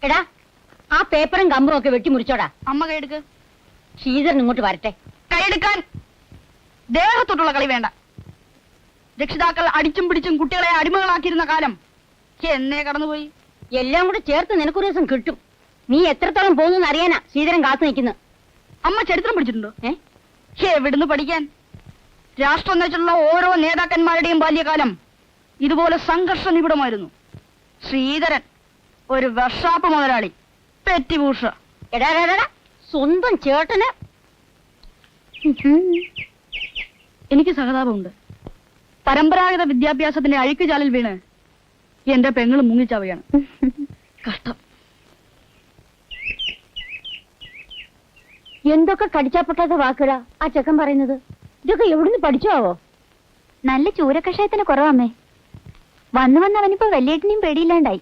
എടാ ആ പേപ്പറും കമ്പറും ഒക്കെ വെട്ടിമുറിച്ചോടാ. അമ്മ കൈയെടുക്ക്. ശ്രീധരൻ ഇങ്ങോട്ട് വരട്ടെ. കൈയെടുക്കാൻ. ദേഹത്തൊട്ടുള്ള കളി വേണ്ട. രക്ഷിതാക്കൾ അടിച്ചും പിടിച്ചും കുട്ടികളെ അടിമകളാക്കിയിരുന്ന കാലം എന്നേ കടന്നുപോയി. എല്ലാം കൂടെ ചേർത്ത് നിനക്കൊരു ദിവസം കിട്ടും. നീ എത്രത്തോളം പോകുന്നു അറിയാനാ ശ്രീധരൻ കാത്തു നിൽക്കുന്നത്. അമ്മ ചരിത്രം പഠിച്ചിട്ടുണ്ടോ? എവിടുന്ന് പഠിക്കാൻ? രാഷ്ട്രം വെച്ചുള്ള ഓരോ നേതാക്കന്മാരുടെയും ബാല്യകാലം ഇതുപോലെ സംഘർഷ നിബിഡമായിരുന്നു. ശ്രീധരൻ ഒരു വർഷാപ്പ് മുതലാളി, പെറ്റിഭൂഷ. എടാ സ്വന്തം ചേട്ടന് എനിക്ക് സഹതാപമുണ്ട്. പരമ്പരാഗത വിദ്യാഭ്യാസത്തിന്റെ അഴുക്കുചാലിൽ വീണ് എന്റെ പെങ്ങള് മുങ്ങിച്ചവയാണ്. കഷ്ടം. എന്തൊക്കെ കടിച്ചാപ്പൊട്ടാത്ത വാക്കുകളാ ആ ചെക്കൻ പറയുന്നത്. ഇതൊക്കെ എവിടുന്ന് പഠിച്ചോവോ? നല്ല ചൂരക്കഷായത്തിന് കുറവമ്മേ. വന്ന് അവനിപ്പോ വലിയേട്ടനെയും പേടിയില്ലാണ്ടായി.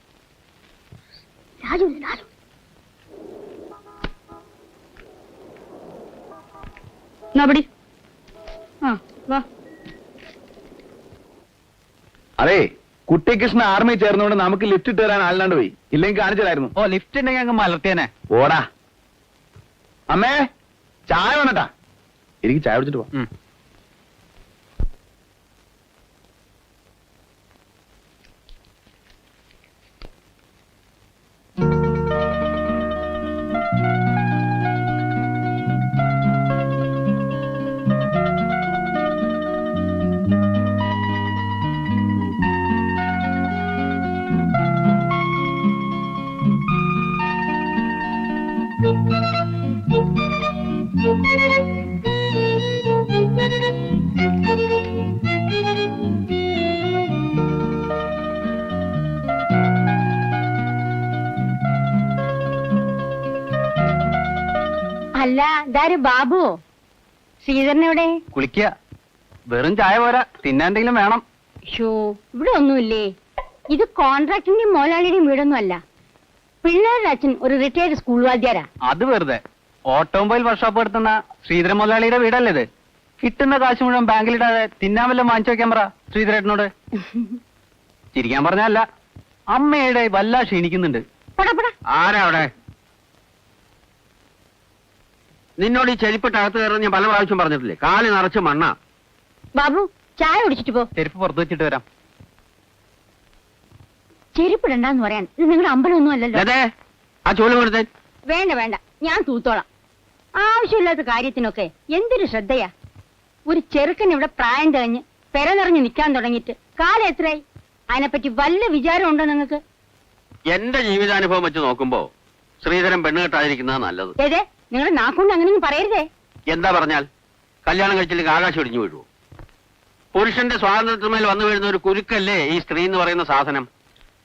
അതെ, കുട്ടികൃഷ്ണ ആർമി ചേർന്നുകൊണ്ട് നമുക്ക് ലിഫ്റ്റ് ഇട്ട് തരാൻ ആളിനാണ്ട് പോയി. ഇല്ലെങ്കിൽ കാണിച്ചതായിരുന്നു. ഓ, ലിഫ്റ്റ് ഉണ്ടെങ്കിൽ അങ്ങ് മലർത്തിയനെ. ഓടാ. അമ്മേ, ചായ വേണട്ടാ. എനിക്ക് ചായ കുടിച്ചിട്ട് പോ. അല്ല, ഇതാര് ബാബുവോ? ശ്രീധരനെവിടെ? കുളിക്കുക. വെറും ചായ പോരാ, തിന്നാന്തെങ്കിലും വേണം. ഇവിടെ ഒന്നുമില്ലേ? ഇത് കോൺട്രാക്ടിന്റെയും മോലാളിയുടെയും വീടൊന്നും അല്ല. പിള്ളേരുടെ അച്ഛൻ ഒരു റിട്ടയർഡ് സ്കൂൾ വാദ്യാരാ. അത് വെറുതെ ഓട്ടോമൊബൈൽ വർക്ക്ഷോപ്പ് എടുത്തുന്ന ശ്രീധരൻ മുതലാളിയുടെ വീടല്ലേ ഇത്? കിട്ടുന്ന കാശ് മുഴുവൻ ബാങ്കിലിടാതെ തിന്നാൻ വല്ലതും വാങ്ങിച്ചു വെക്കാൻ പറ ശ്രീധരേട്ടനോട്. ചിരിക്കാൻ പറഞ്ഞല്ല, അമ്മയുടെ വല്ല ക്ഷീണിക്കുന്നുണ്ട്. ആരാ അവിടെ? നിന്നോട് ഈ ചെരുപ്പിട്ട് അകത്ത് കയറുന്ന ഞാൻ പല പ്രാവശ്യം പറഞ്ഞിട്ടില്ലേ? കാല് നിറച്ച് മണ്ണ. ബാബു, ചായ കുടിച്ചിട്ട് പോ. ചെരുപ്പ് പുറത്തു വെച്ചിട്ട് വരാം. ചെരുപ്പിടണ്ടെന്ന് പറയാൻ ഇത് നിങ്ങളുടെ അമ്പലമൊന്നും അല്ലല്ലോ. അതെ, ആ ചോലും കൊടുത്തേ. വേണ്ട, ഞാൻ തൂത്തോളാം. ആവശ്യമില്ലാത്ത കാര്യത്തിനൊക്കെ എന്തൊരു ശ്രദ്ധയാ. ഒരു ചെറുക്കൻ ഇവിടെ പ്രായം തികഞ്ഞ് പെര നിറഞ്ഞ് നിൽക്കാൻ തുടങ്ങിയിട്ട് കാലം എത്രയായി? അതിനെപ്പറ്റി വല്ല വിചാരം ഉണ്ടോ നിങ്ങൾക്ക്? എന്റെ ജീവിതാനുഭവം വെച്ച് നോക്കുമ്പോ ശ്രീധരൻ പെണ്ണ് കെട്ടാതിരിക്കുന്നതാ നല്ലത്. ഏതേ, നിങ്ങളുടെ നാക്കൊണ്ട് അങ്ങനെയൊന്നും പറയരുതേ. എന്താ പറഞ്ഞാൽ കല്യാണം കഴിച്ചില്ലെങ്കിൽ ആകാശം ഒടിഞ്ഞു വീഴുവോ? പുരുഷന്റെ സ്വാതന്ത്ര്യത്തിന്മേൽ വന്നു വീഴുന്ന ഒരു കുരുക്കല്ലേ ഈ സ്ത്രീ എന്ന് പറയുന്ന സാധനം.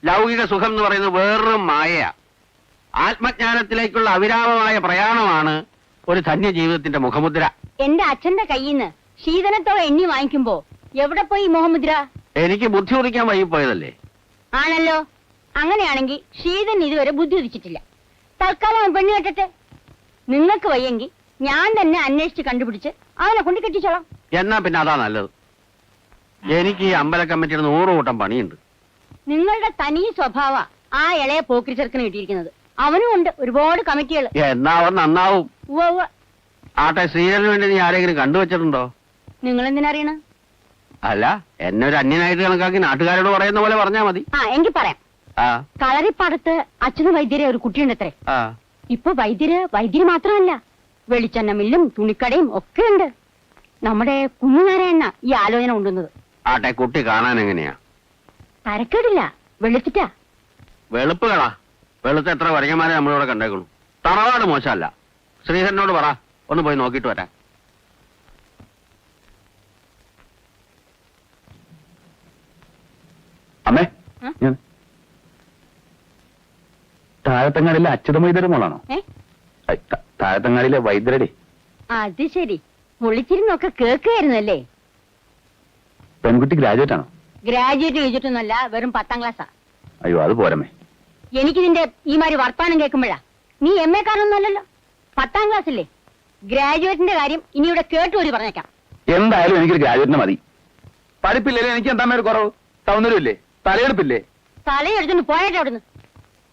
ലൗകിക സുഖം എന്ന് പറയുന്നത് വേറൊരു മായയാ. ആത്മജ്ഞാനത്തിലേക്കുള്ള അവിരാമമായ പ്രയാണമാണ് ഒരു ധന്യ ജീവിതത്തിന്റെ മുഖമുദ്ര. എന്റെ അച്ഛന്റെ കയ്യിൽ നിന്ന് ശീതനത്തോടെ എണ്ണി വാങ്ങിക്കുമ്പോ എവിടെ പോയി മുഖമുദ്ര? എനിക്ക് ബുദ്ധി ഉദിക്കാൻ വൈകിപ്പോയതല്ലേ. ആണല്ലോ. അങ്ങനെയാണെങ്കിൽ ശീതൻ ഇതുവരെ ബുദ്ധി ഉദിച്ചിട്ടില്ല. തൽക്കാലം പെണ്ണ് കെട്ടട്ടെ. നിങ്ങൾക്ക് വയ്യെങ്കിൽ ഞാൻ തന്നെ അന്വേഷിച്ച് കണ്ടുപിടിച്ച് അവനെ കൊണ്ട് കെട്ടിച്ചോളാം. എന്നാ പിന്നെ അതാ നല്ലത്. എനിക്ക് ഈ അമ്പല കമ്മിറ്റിയുടെ 100 കൂട്ടം പണിയുണ്ട്. നിങ്ങളുടെ തനി സ്വഭാവ ആ ഇളയ പോക്രി ചെറുക്കന് കിട്ടിയിരിക്കുന്നത്. അവനും ഉണ്ട് ഒരുപാട് കമ്മിറ്റികൾ. എന്നാ അവൻ നന്നാവും. ആട്ടെ, ശ്രീധരന് വേണ്ടി നീ ആരെങ്കിലും കണ്ടുവച്ചിട്ടുണ്ടോ? നിങ്ങൾ എന്തിനറിയണ? അല്ല, എന്നെ ഒരു അന്യനായിട്ട് കണക്കാക്കി നാട്ടുകാരോട് പറയുന്ന പോലെ പറഞ്ഞാ മതി. എങ്കിൽ പറയാം. കളരിപ്പാടത്ത് അച്ഛന് വൈദ്യരെ ഒരു കുട്ടിയുണ്ട് അത്രേ. ഇപ്പൊ വൈദ്യര് മാത്രമല്ല, വെളിച്ചെണ്ണ മില്ലും തുണിക്കടയും ഒക്കെ ഉണ്ട്. നമ്മുടെ കുഞ്ഞുനാരായണ ഈ ആലോചന കൊണ്ടുവന്നത്. ആട്ടെ, കുട്ടി കാണാൻ എങ്ങനെയാ? തരക്കേടില്ല, വെളുത്തിട്ടാ. വെളുപ്പുകളാ? വെളുത്ത് എത്ര വരങ്ങന്മാരെ നമ്മളിവിടെ കണ്ടേക്കുള്ളൂ. തറവാട് മോശമല്ല. ശ്രീധരനോട് പറ, ഒന്ന് പോയി നോക്കിയിട്ട് വരാം. അമ്മേ, താഴത്തങ്ങാടിയിലെ അച്യുതമൈതര മോളാണോ? താഴത്തങ്ങാടിയിലെ വൈദ്യരടി. അത് ശരി, പൊളിച്ചിരുന്നൊക്കെ കേൾക്കുകയായിരുന്നല്ലേ. പെൺകുട്ടി ഗ്രാജുവേറ്റ് ആണോ? ഗ്രാജുവേറ്റ് കഴിച്ചിട്ടൊന്നുമല്ല, വെറും 10ാം ക്ലാസ്സാ. അയ്യോ, അത് പോരമേ. എനിക്കിതിന്റെ ഈ മാതിരി വർത്താനം കേൾക്കുമ്പോഴാ. നീ MA കാരനൊന്നുമല്ലല്ലോ, 10ാം ക്ലാസ്സല്ലേ. ഗ്രാജുവേറ്റിന്റെ കാര്യം ഇനി ഇവിടെ കേട്ടുപോയി പറഞ്ഞേക്കാം. എന്തായാലും എനിക്കൊരു ഗ്രാജുവേറ്റിന് മതി. പഠിപ്പില്ലേ? എനിക്ക് എന്താ ഒരു കുറവ്? സൗന്ദര്യമില്ലേ? തലയെടുപ്പില്ലേ? തലയെടുത്തോണ്ട് പോയേട്ടെ അവിടുന്ന്.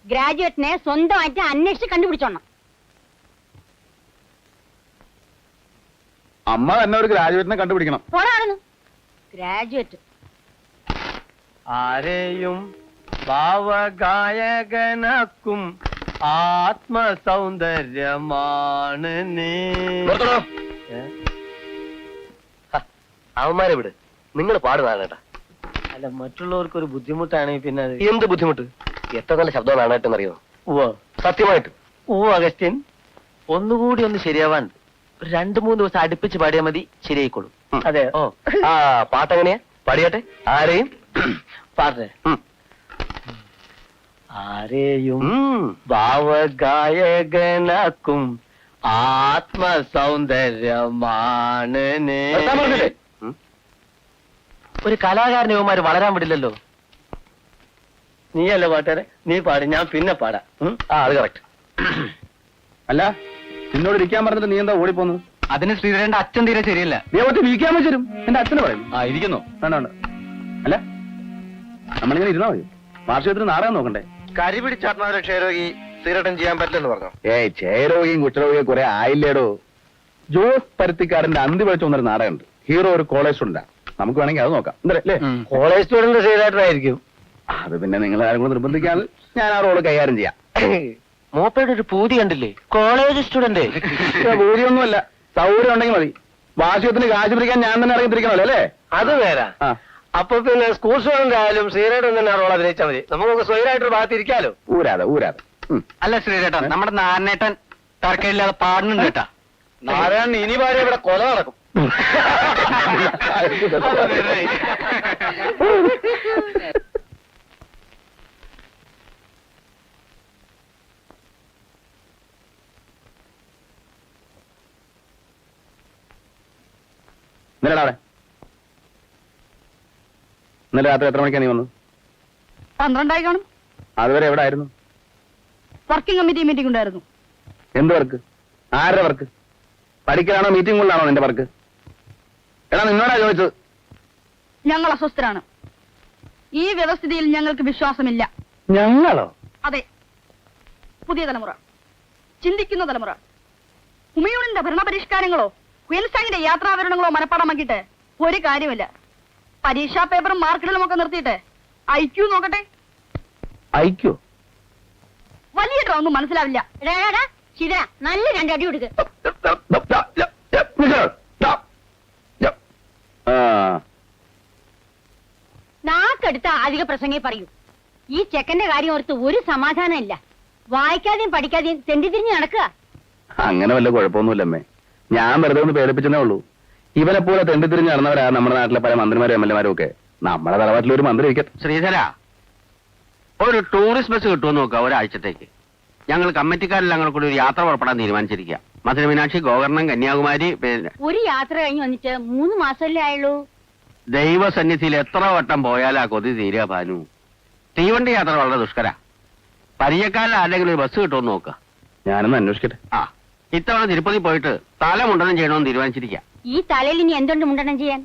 ഗ്രാജുവേറ്റിനെ സ്വന്തമായിട്ട് അന്വേഷിച്ച് കണ്ടുപിടിച്ചോണം. അമ്മ തന്നെ ഒരു ഗ്രാജുവേറ്റിനെ കണ്ടുപിടിക്കണം. പോടാണെന്ന് ഗ്രാജുവേറ്റ്. ആരെയും ഭാവഗായകനാക്കും ആത്മസൗന്ദര്യമാണ് നീ. അവന്മാരെ വിട്, നിങ്ങൾ പാടുന്നതാണ് കേട്ടാ. അല്ല, മറ്റുള്ളവർക്ക് ഒരു ബുദ്ധിമുട്ടാണ്. പിന്നെ എന്ത് ബുദ്ധിമുട്ട്? എത്ര നല്ല ശബ്ദം നാണായിട്ടെന്നറിയോ? ഉവ്വ, സത്യമായിട്ട്. അഗസ്റ്റിൻ, ഒന്നുകൂടി ഒന്ന് ശരിയാവാൻ ഒരു 2-3 ദിവസം അടുപ്പിച്ച് പാടിയാൽ മതി, ശരിയായിക്കോളും. അതെ. ഓ, ആ പാട്ടെങ്ങനെയാ? പാടിയാട്ടെ. ആരെയും പാടേ. ആരെയും ഉം. ഭാവഗായകനാക്കും ആത്മസൗന്ദര്യമാണ് നീ. നിർത്താൻ പറഞ്ഞില്ലേ? ഒരു കലാകാരനെ ഇവന്മാര് വളരാൻ വിടില്ലല്ലോ. നീയല്ല പാട്ടുകാരെ, നീ പാടി, ഞാൻ പിന്നെ പാടാം. ആ, അത് കറക്റ്റ്. അല്ല, നിന്നോട് ഇരിക്കാൻ പറഞ്ഞിട്ട് നീ എന്താ ഓടിപ്പോന്നത്? അതിന് ശ്രീധരന്റെ അച്ഛൻ തീരെ ശരിയല്ല. നീ ഒറ്റ വീക്കാൻ വെച്ചരും. എന്റെ അച്ഛന് പറയും. ആ, ഇരിക്കുന്നു. വേണ്ട വേണ്ട. അല്ല, നമ്മളിങ്ങനെ ഇരുന്നാ മതി. വാർഷികത്തിന് നാടകം നോക്കണ്ടേ? കരി പിടിച്ചാത്മാവിലെ ക്ഷയരോഗി സ്ഥിരട്ടം ചെയ്യാൻ പറ്റില്ലെന്ന് പറഞ്ഞു. ഏയ്, ക്ഷയരോഗിയും കുഷ്ഠരോഗിയും കുറെ ആയില്ലേടോ. ജോസ് പരുത്തിക്കാരന്റെ അന്തി പഠിച്ചു വന്നൊരു നാടകമുണ്ട്. ഹീറോ ഒരു കോളേജ് സ്റ്റുഡന്റാ. നമുക്ക് വേണമെങ്കിൽ അത് നോക്കാം. എന്തല്ലേ? കോളേജ് സ്റ്റുഡന്റ് ചെയ്തായിട്ടായിരിക്കും. അത് പിന്നെ നിങ്ങൾ ആരും കൂടെ നിർബന്ധിക്കാൻ ഞാൻ ആ റോള് കൈകാര്യം ചെയ്യാം. മൂപ്പയുടെ ഒരു പൂതി കണ്ടില്ലേ, കോളേജ് സ്റ്റുഡന്റ്. ഭൂരിയൊന്നുമല്ല, സൗകര്യം ഉണ്ടെങ്കിൽ മതി. വാർഷികത്തിന് കാശ് പിടിക്കാൻ ഞാൻ തന്നെ ഇറങ്ങിത്തിരിക്കണല്ലോ അല്ലേ? അത് നേരാ. ആ, അപ്പൊ പിന്നെ സ്കൂൾ സ്റ്റുഡന്റ് ആയാലും ശ്രീരേട്ടൻ തന്നെ റോൾ അഭിനയിച്ചാൽ മതി. നമുക്ക് സ്വയമായിട്ടൊരു ഭാഗത്ത് ഇരിക്കാലോ. ഊരാതെ ഊരാതെ. അല്ല ശ്രീധേട്ടാ, നമ്മുടെ നാരനേട്ടൻ തർക്കമില്ലാതെ പാടുന്നുണ്ട് കേട്ടാ. നാരായണൻ ഇനി പാടി ഇവിടെ കൊല നടക്കും. ഇന്നലെ ഇന്നലെ രാത്രി എത്ര മണിക്കാ നീ വന്നു? 12 കാണും. അതുവരെ എവിടെ ആയിരുന്നു? വർക്കിംഗ് കമ്മിറ്റി മീറ്റിംഗ് ഉണ്ടായിരുന്നു. എന്ത് വർക്ക്? ആരുടെ വർക്ക്? പഠിക്കലാണോ മീറ്റിംഗുകളിലാണോ നിന്റെ വർക്ക്? എടാ, നിന്നോടാ ചോദിച്ചത്. ഞങ്ങൾ അസ്വസ്ഥരാണ്. ഈ വ്യവസ്ഥിതിയിൽ ഞങ്ങൾക്ക് വിശ്വാസമില്ല. ഞങ്ങളോ? അതെ, പുതിയ തലമുറ, ചിന്തിക്കുന്ന തലമുറ. ഹുമയൂണിന്റെ ഭരണപരിഷ്കാരങ്ങളോ ക്വീൻസ്റ്റാങ്ങിന്റെ യാത്രാവിവരണങ്ങളോ മനപ്പാടമാക്കിയിട്ട് ഒരു കാര്യമില്ല. പരീക്ഷാ പേപ്പറും മാർക്കിടലും ഒക്കെ നിർത്തിയിട്ട് ഐക്യു നോക്കട്ടെ. അയക്കോ? വലിയ ഒന്നും മനസ്സിലാവില്ല. ശിവ, നല്ല 2 അടി കൊടുക്ക്. നാക്കെടുത്ത അധിക പ്രസംഗേ പറയൂ. ഈ ചെക്കന്റെ കാര്യം ഓർത്ത് ഒരു സമാധാനം ഇല്ല. വായിക്കാതെയും പഠിക്കാതെയും തെണ്ടിത്തിരിഞ്ഞ് നടക്കുക. അങ്ങനെ വല്ല കുഴപ്പമൊന്നുമില്ലമ്മേ. ഞാൻ വെറുതെ ഒന്ന് പേടിപ്പിച്ചതേ ഉള്ളൂ. ഇവനെ പോലെ തെണ്ടിത്തിരിഞ്ഞ് നടന്നവരാ നമ്മുടെ നാട്ടിലെ പല മന്ത്രിമാരും MLA മാരും ഒക്കെ. നമ്മുടെ തലവാട്ടിൽ ഒരു മന്ത്രി ഇരിക്കട്ടെ. ശ്രീധര, ഒരു ടൂറിസ്റ്റ് ബസ് കിട്ടുമെന്ന് നോക്കുക ഒരാഴ്ചത്തേക്ക്. ഞങ്ങൾ കമ്മിറ്റിക്കാരെല്ലാം കൂടെ കൂടി ഒരു യാത്ര പുറപ്പെടാൻ തീരുമാനിച്ചിരിക്കുക. മധുര മീനാക്ഷി, ഗോകർണം, കന്യാകുമാരി. പിന്നെ ഒരു യാത്ര കഴിഞ്ഞ് വന്നിട്ട് 3 മാസമല്ലേ ആയുള്ളൂ. ദൈവസന്നിധിയിൽ എത്ര വട്ടം പോയാലാ കൊതി തീരുക ഭാനു. തീവണ്ടി യാത്ര വളരെ ദുഷ്കര. പരിചയക്കാരിൽ ആരെങ്കിലും ഒരു ബസ് കിട്ടുമെന്ന് നോക്കുക. ഞാനൊന്ന് അന്വേഷിക്കട്ടെ. ആ, ഇത്തവണ തിരുപ്പതി പോയിട്ട് തല മുണ്ടനം ചെയ്യണമെന്ന് തീരുമാനിച്ചിരിക്കുക. ഈ തലയിൽ ഇനി എന്തുകൊണ്ട് മുണ്ടനം ചെയ്യാൻ?